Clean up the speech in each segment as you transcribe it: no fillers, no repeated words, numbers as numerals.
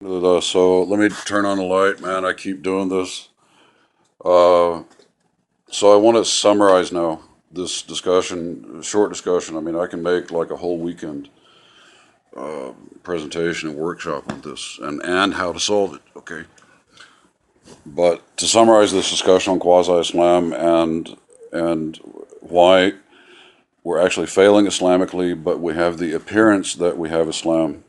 So let me turn on the light, man. I keep doing this. Uh, so I want to summarize now this discussion, short discussion. I mean, I can make like a whole weekend presentation and workshop on this and how to solve it. Okay, but to summarize this discussion on quasi-Islam and why we're actually failing Islamically, but we have the appearance that we have Islam.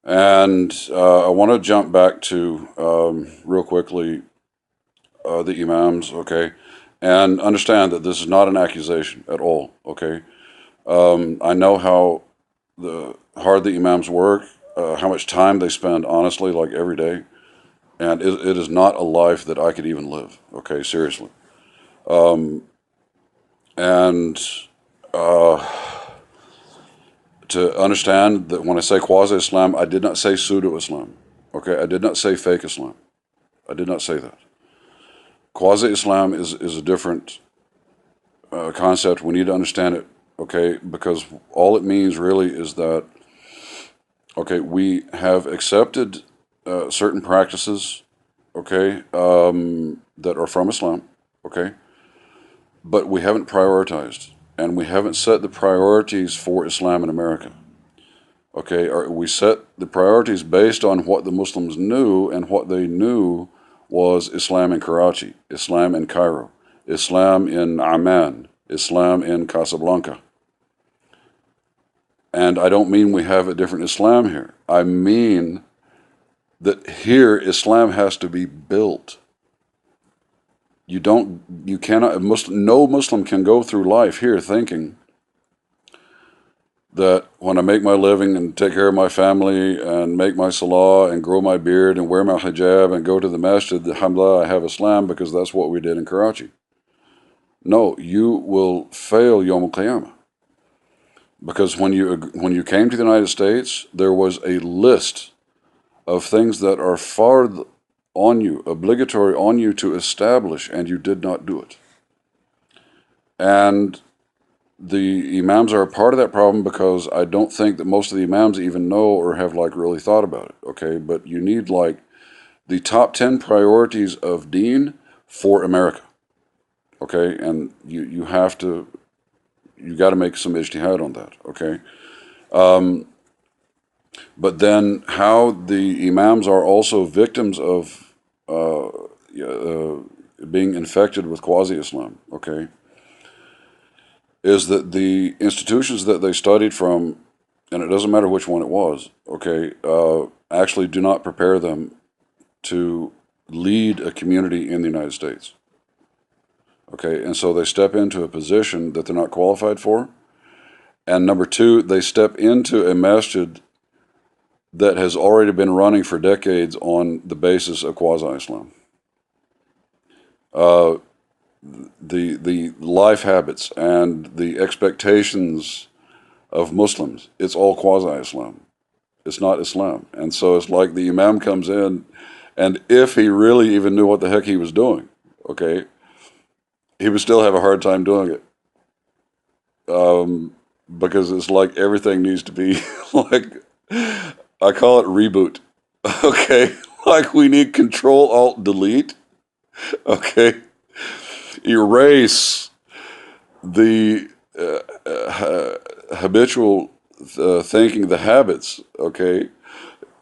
And I want to jump back to real quickly the imams, okay, and understand that this is not an accusation at all, okay. I know how hard the imams work, how much time they spend, honestly, like every day, and it is not a life that I could even live, okay, seriously. Um, and to understand that when I say quasi-Islam, I did not say pseudo-Islam, okay, I did not say fake Islam, I did not say that. Quasi-Islam is a different concept. We need to understand it, okay? Because all it means really is that, okay, we have accepted certain practices, okay, that are from Islam, okay, but we haven't prioritized and we haven't set the priorities for Islam in America, okay? Or we set the priorities based on what the Muslims knew, and what they knew was Islam in Karachi, Islam in Cairo, Islam in Amman, Islam in Casablanca. And I don't mean we have a different Islam here. I mean that here Islam has to be built. You cannot, no Muslim can go through life here thinking that when I make my living and take care of my family and make my salah and grow my beard and wear my hijab and go to the masjid, alhamdulillah, I have Islam because that's what we did in Karachi. No, you will fail Yom al-Qiyamah. Because when you came to the United States, there was a list of things that are fard on you, obligatory on you to establish, and you did not do it. And the imams are a part of that problem, because I don't think that most of the imams even know or have like really thought about it, okay? But you need like the top 10 priorities of Deen for America, okay? And you have to, you got to make some ijtihad on that, okay? But then how the imams are also victims of being infected with quasi-Islam, okay, is that the institutions that they studied from, and it doesn't matter which one it was, okay, actually do not prepare them to lead a community in the United States. Okay, and so they step into a position that they're not qualified for. And number two, they step into a masjid that has already been running for decades on the basis of quasi-Islam. Uh, the life habits and the expectations of Muslims, it's all quasi-Islam. It's not Islam. And so it's like the imam comes in, and if he really even knew what the heck he was doing, okay, he would still have a hard time doing it. Because it's like everything needs to be like, I call it reboot. Okay, like we need Control Alt Delete. Okay, erase the habitual thinking, the habits. Okay,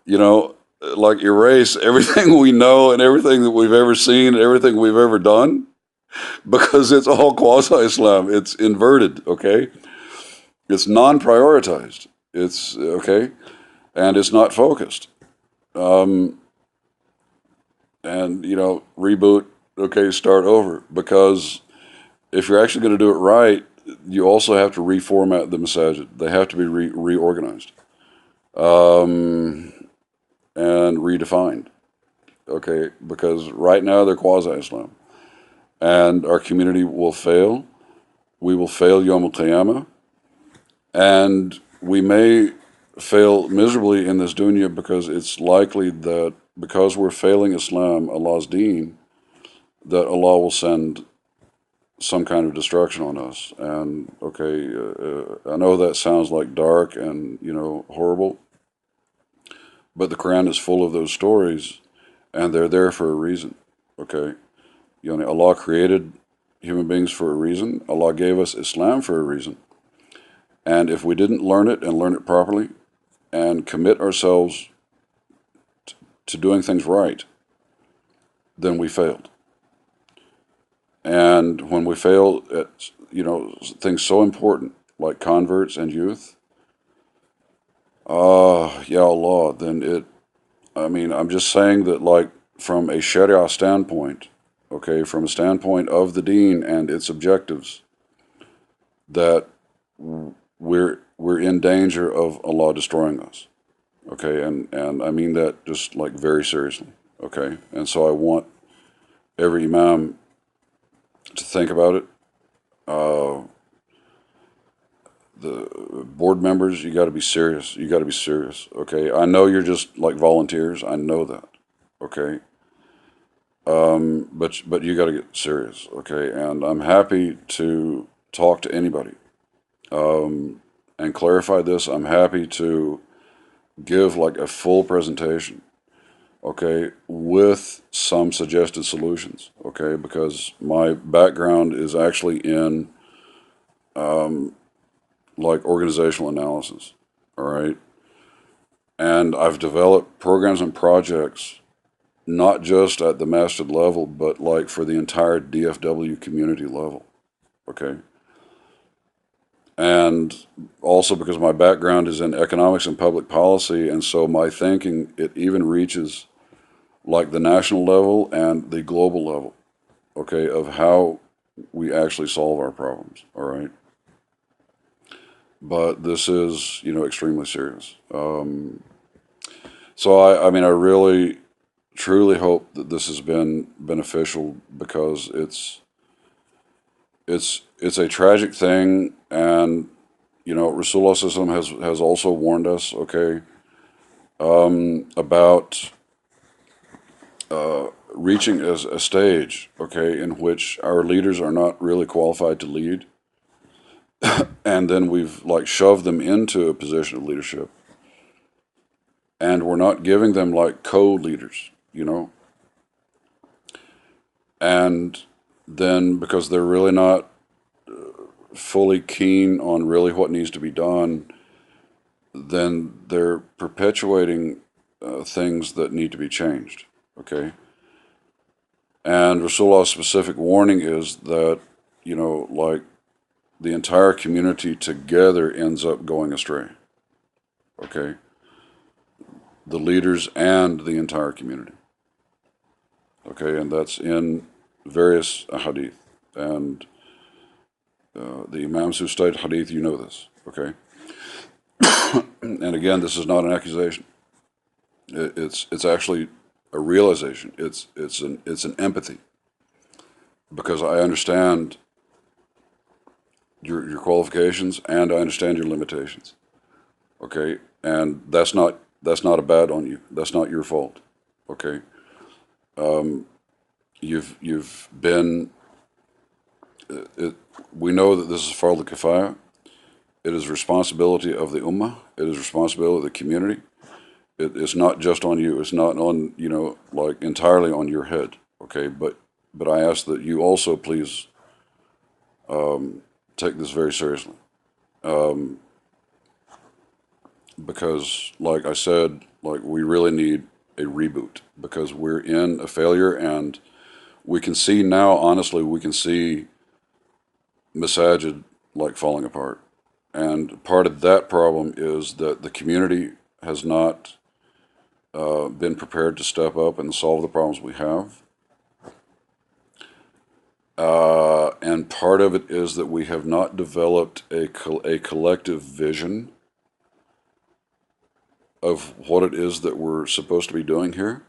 you know, like erase everything we know and everything that we've ever seen and everything we've ever done, because it's all quasi-Islam. It's inverted. Okay, it's non-prioritized. It's okay, and it's not focused. Um, and reboot. Okay, start over, because if you're actually going to do it right, you also have to reformat the masajid. They have to be reorganized um, and redefined. Okay, because right now they're quasi-Islam, and our community will fail. We will fail Yom al-Qiyamah, and we may fail miserably in this dunya, because it's likely that because we're failing Islam, Allah's deen, that Allah will send some kind of destruction on us. And okay, I know that sounds like dark and horrible, But the Quran is full of those stories, and they're there for a reason. Okay, Allah created human beings for a reason. Allah gave us Islam for a reason. And if we didn't learn it and learn it properly, and commit ourselves to doing things right, then we failed. And when we fail at things so important like converts and youth, ya Allah, then I'm just saying that, like, from a Sharia standpoint, okay, from a standpoint of the Deen and its objectives, that we're in danger of Allah destroying us. Okay, and I mean that just like very seriously. Okay, and so I want every imam to think about it. Uh, the board members, you got to be serious. You got to be serious. Okay, I know you're just like volunteers. I know that. Okay, but you got to get serious. Okay, and I'm happy to talk to anybody and clarify this. I'm happy to give like a full presentation, okay, with some suggested solutions, okay, because my background is actually in like organizational analysis, all right, and I've developed programs and projects not just at the masjid level, but like for the entire DFW community level, okay, and also because my background is in economics and public policy, and so my thinking, it even reaches like the national level and the global level, okay, of how we actually solve our problems, all right? But this is, extremely serious. So I really, truly hope that this has been beneficial, because it's a tragic thing, and Rasulullah Sallallahu Alaihi Wasallam has also warned us, okay, about reaching a stage, okay, in which our leaders are not really qualified to lead, and then we've like shoved them into a position of leadership, and we're not giving them like co-leaders, and then because they're really not fully keen on really what needs to be done, then they're perpetuating things that need to be changed, okay? And Rasulullah's specific warning is that, like the entire community together ends up going astray, okay? The leaders and the entire community, okay? And that's in various hadith. And the Imams who studied hadith, you know this, okay? And again, this is not an accusation. It's actually a realization. It's an empathy, because I understand your qualifications and I understand your limitations. Okay, and that's not a bad on you. That's not your fault. Okay, you've been. We know that this is Fard al-Kifaya. It is responsibility of the Ummah. It is responsibility of the community. It's not just on you. It's not on, like entirely on your head. Okay, but I ask that you also please take this very seriously, because, like I said, like we really need a reboot, because we're in a failure, and we can see now. Honestly, we can see masajid like falling apart, and part of that problem is that the community has not been prepared to step up and solve the problems we have. And part of it is that we have not developed a collective vision of what it is that we're supposed to be doing here.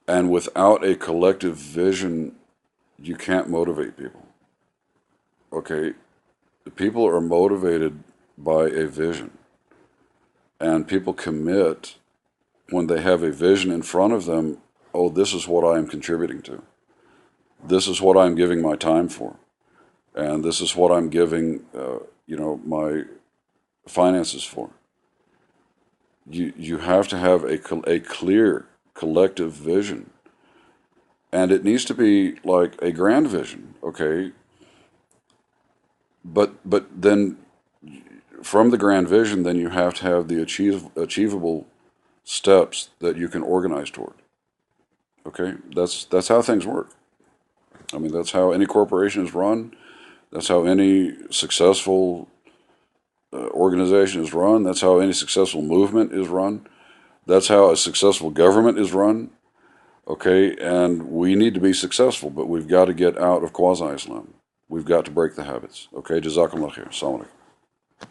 And without a collective vision, you can't motivate people. Okay? People are motivated by a vision. And people commit when they have a vision in front of them. Oh, this is what I am contributing to. This is what I'm giving my time for. And this is what I'm giving, my finances for. You have to have a clear collective vision, and it needs to be like a grand vision, okay? But then from the grand vision, then you have to have the achievable steps that you can organize toward. Okay, that's how things work. I mean, that's how any corporation is run. That's how any successful organization is run. That's how any successful movement is run. That's how a successful government is run. Okay, and we need to be successful, but we've got to get out of quasi-Islam. We've got to break the habits. Okay, Jazakumullah khair. Assalamu alaikum.